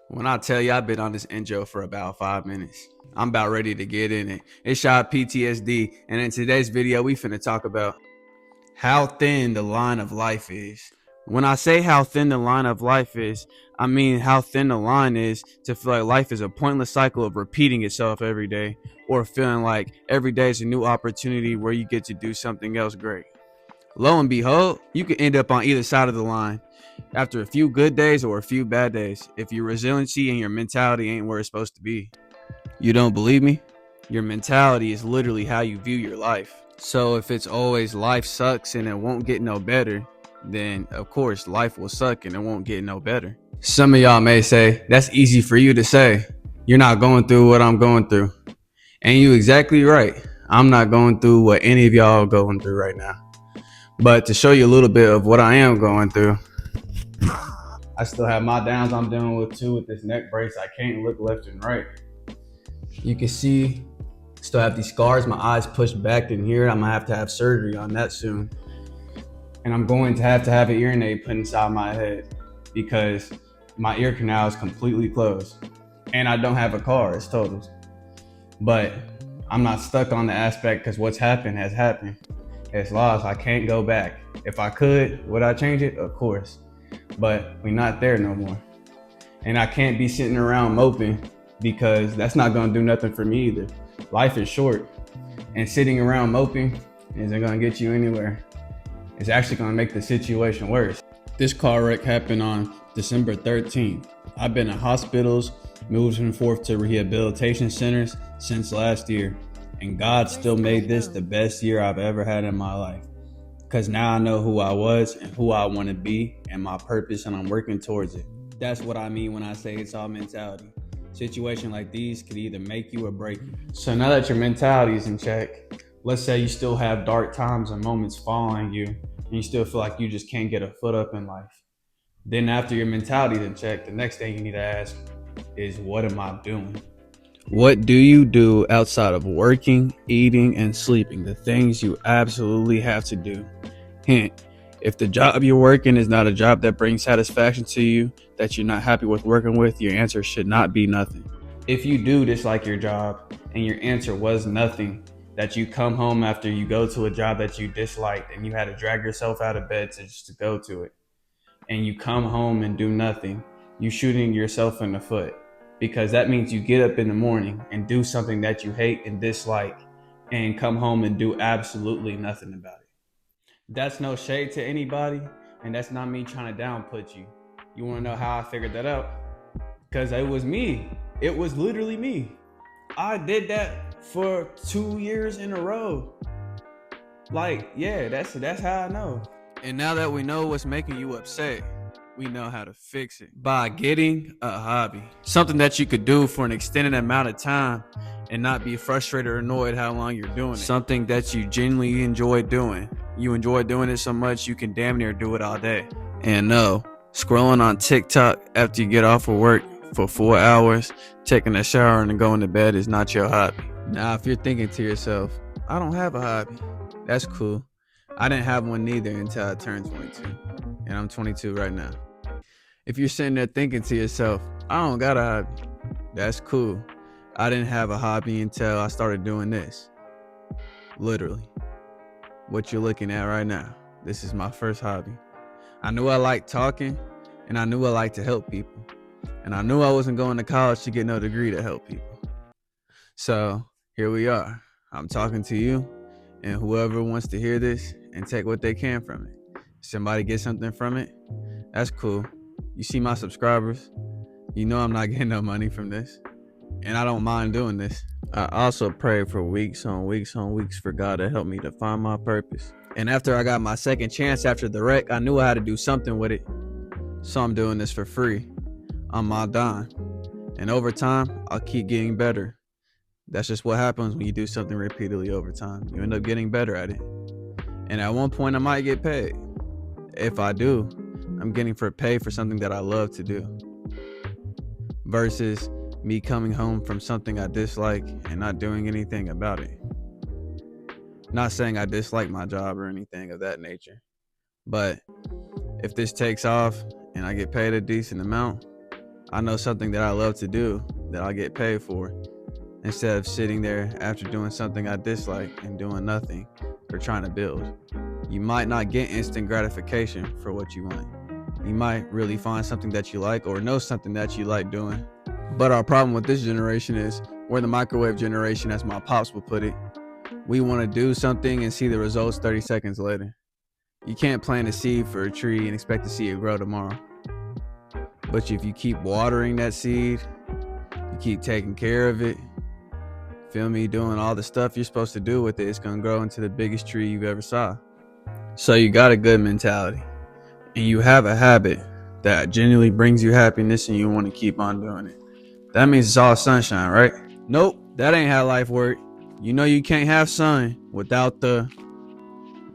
When I tell you I've been on this intro for about 5 minutes, I'm about ready to get in it. It's shot PTSD, and in today's video, we finna talk about how thin the line of life is. When I say how thin the line of life is, I mean how thin the line is to feel like life is a pointless cycle of repeating itself every day, or feeling like every day is a new opportunity where you get to do something else great. Lo and behold, you can end up on either side of the line after a few good days or a few bad days if your resiliency and your mentality ain't where it's supposed to be. You don't believe me? Your mentality is literally how you view your life. So if it's always life sucks and it won't get no better, then of course life will suck and it won't get no better. Some of y'all may say, that's easy for you to say. You're not going through what I'm going through. And you exactly right. I'm not going through what any of y'all are going through right now. But to show you a little bit of what I am going through, I still have my downs I'm dealing with too with this neck brace. I can't look left and right. You can see, still have these scars, my eyes pushed back in here. I'm gonna have to have surgery on that soon. And I'm going to have an ear aid put inside my head because my ear canal is completely closed. And I don't have a car, it's totaled. But I'm not stuck on the aspect because what's happened has happened. It's lost, I can't go back. If I could, would I change it? Of course. But we're not there no more. And I can't be sitting around moping because that's not gonna do nothing for me either. Life is short, and sitting around moping isn't gonna get you anywhere. It's actually gonna make the situation worse. This car wreck happened on December 13th. I've been in hospitals, moving forth to rehabilitation centers since last year. And God still made this the best year I've ever had in my life. Because now I know who I was and who I want to be and my purpose, and I'm working towards it. That's what I mean when I say it's all mentality. Situations like these could either make you or break you. So now that your mentality is in check, let's say you still have dark times and moments following you, and you still feel like you just can't get a foot up in life. Then after your mentality is in check, the next thing you need to ask is, what am I doing? What do you do outside of working, eating, and sleeping? The things you absolutely have to do. Hint, if the job you're working is not a job that brings satisfaction to you, that you're not happy with working with, your answer should not be nothing. If you do dislike your job and your answer was nothing, that you come home after you go to a job that you disliked and you had to drag yourself out of bed to go to it, and you come home and do nothing, you shooting yourself in the foot. Because that means you get up in the morning and do something that you hate and dislike and come home and do absolutely nothing about it. That's no shade to anybody, and that's not me trying to downput you. You want to know how I figured that out? Because it was me. It was literally me. I did that for 2 years in a row. Like, yeah, that's how I know. And now that we know what's making you upset, we know how to fix it by getting a hobby. Something that you could do for an extended amount of time and not be frustrated or annoyed how long you're doing it. Something that you genuinely enjoy doing. You enjoy doing it so much you can damn near do it all day. And no, scrolling on TikTok after you get off of work for 4 hours, taking a shower and going to bed is not your hobby. Now, if you're thinking to yourself, I don't have a hobby, that's cool. I didn't have one neither until I turned 22. And I'm 22 right now. If you're sitting there thinking to yourself, I don't got a hobby, that's cool. I didn't have a hobby until I started doing this. Literally. What you're looking at right now. This is my first hobby. I knew I liked talking, and I knew I liked to help people. And I knew I wasn't going to college to get no degree to help people. So here we are. I'm talking to you, and whoever wants to hear this and take what they can from it. If somebody gets something from it, that's cool. You see my subscribers, you know I'm not getting no money from this. And I don't mind doing this. I also prayed for weeks on weeks for God to help me to find my purpose. And after I got my second chance after the wreck, I knew I had to do something with it. So I'm doing this for free on my dime. And over time, I'll keep getting better. That's just what happens when you do something repeatedly over time. You end up getting better at it. And at one point, I might get paid. If I do, I'm getting paid for something that I love to do. Versus me coming home from something I dislike and not doing anything about it. Not saying I dislike my job or anything of that nature. But if this takes off and I get paid a decent amount, I know something that I love to do that I'll get paid for, instead of sitting there after doing something I dislike and doing nothing or trying to build. You might not get instant gratification for what you want. You might really find something that you like or know something that you like doing. But our problem with this generation is we're the microwave generation, as my pops would put it. We want to do something and see the results 30 seconds later. You can't plant a seed for a tree and expect to see it grow tomorrow. But if you keep watering that seed, you keep taking care of it, feel me, doing all the stuff you're supposed to do with it, it's going to grow into the biggest tree you've ever saw. So you got a good mentality and you have a habit that genuinely brings you happiness and you want to keep on doing it. That means it's all sunshine, right? Nope, that ain't how life works. You know you can't have sun without the...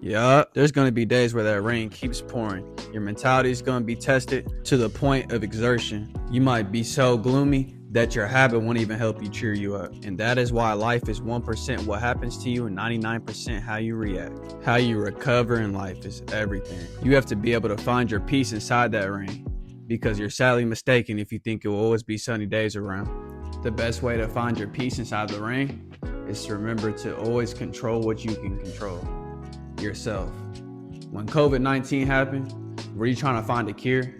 Yup, there's going to be days where that rain keeps pouring. Your mentality is going to be tested to the point of exertion. You might be so gloomy that your habit won't even help you cheer you up. And that is why life is 1% what happens to you and 99% how you react. How you recover in life is everything. You have to be able to find your peace inside that rain, because you're sadly mistaken if you think it will always be sunny days around. The best way to find your peace inside the rain is to remember to always control what you can control. Yourself. When COVID-19 happened, were you trying to find a cure?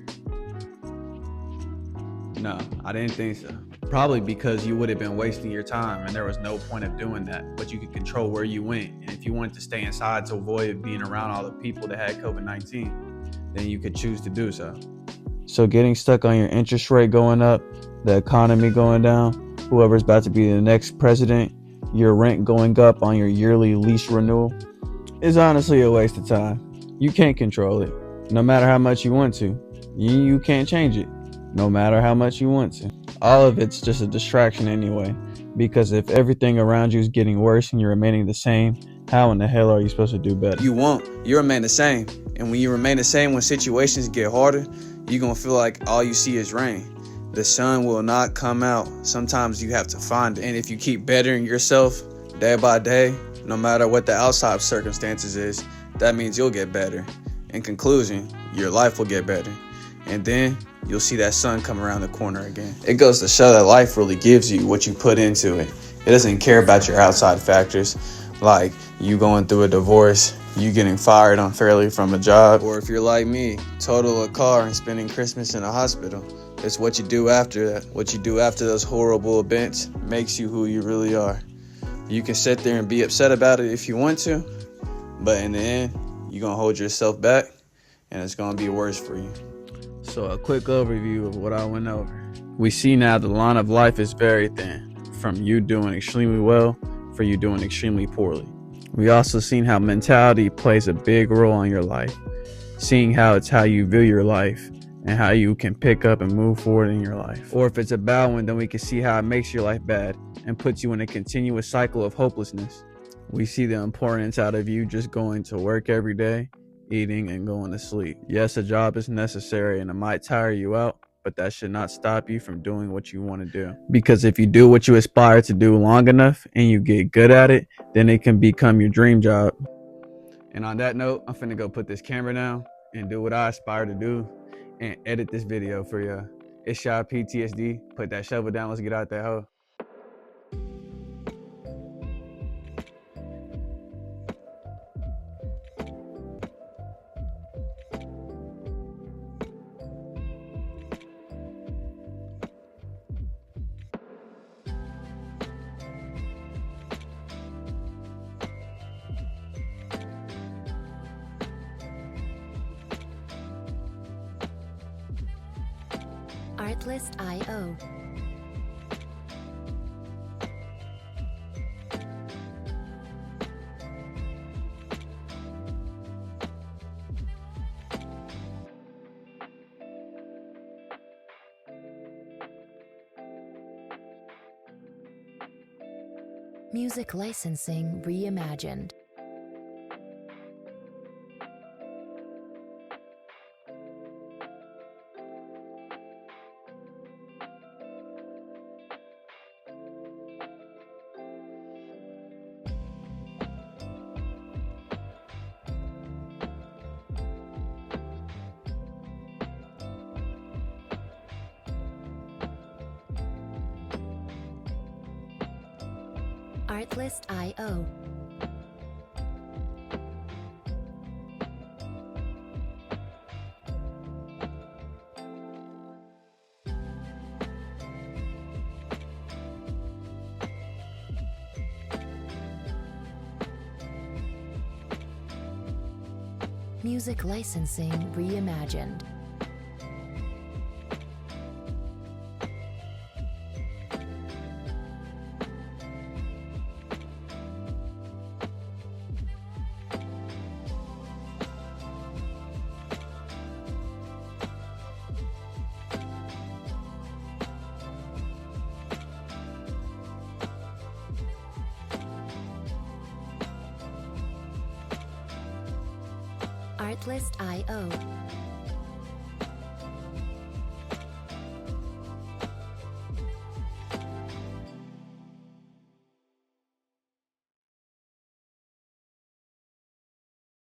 No, I didn't think so. Probably because you would have been wasting your time and there was no point of doing that, but you could control where you went. And if you wanted to stay inside to avoid being around all the people that had COVID-19, then you could choose to do so. So getting stuck on your interest rate going up, the economy going down, whoever's about to be the next president, your rent going up on your yearly lease renewal, is honestly a waste of time. You can't control it, no matter how much you want to. You can't change it, no matter how much you want to. All of it's just a distraction anyway, because if everything around you is getting worse and you're remaining the same, how in the hell are you supposed to do better? You won't. You remain the same. And when you remain the same, when situations get harder, you're going to feel like all you see is rain. The sun will not come out. Sometimes you have to find it. And if you keep bettering yourself day by day, no matter what the outside circumstances is, that means you'll get better. In conclusion, your life will get better. And then you'll see that sun come around the corner again. It goes to show that life really gives you what you put into it. It doesn't care about your outside factors, like you going through a divorce, you getting fired unfairly from a job, or if you're like me, total a car and spending Christmas in a hospital. It's what you do after that. What you do after those horrible events makes you who you really are. You can sit there and be upset about it if you want to, but in the end, you're going to hold yourself back, and it's going to be worse for you. So a quick overview of what I went over. We see now the line of life is very thin, from you doing extremely well for you doing extremely poorly. We also seen how mentality plays a big role in your life, seeing how it's how you view your life and how you can pick up and move forward in your life. Or if it's a bad one, then we can see how it makes your life bad and puts you in a continuous cycle of hopelessness. We see the importance out of you just going to work every day, eating, and going to sleep. Yes, a job is necessary and it might tire you out, but that should not stop you from doing what you want to do. Because if you do what you aspire to do long enough and you get good at it, then it can become your dream job. And on that note, I'm finna go put this camera down and do what I aspire to do and edit this video for you. It's shot PTSD. Put that shovel down. Let's get out that hoe. Artlist.io. Music licensing reimagined. Artlist.io. Music licensing reimagined. Artlist.io.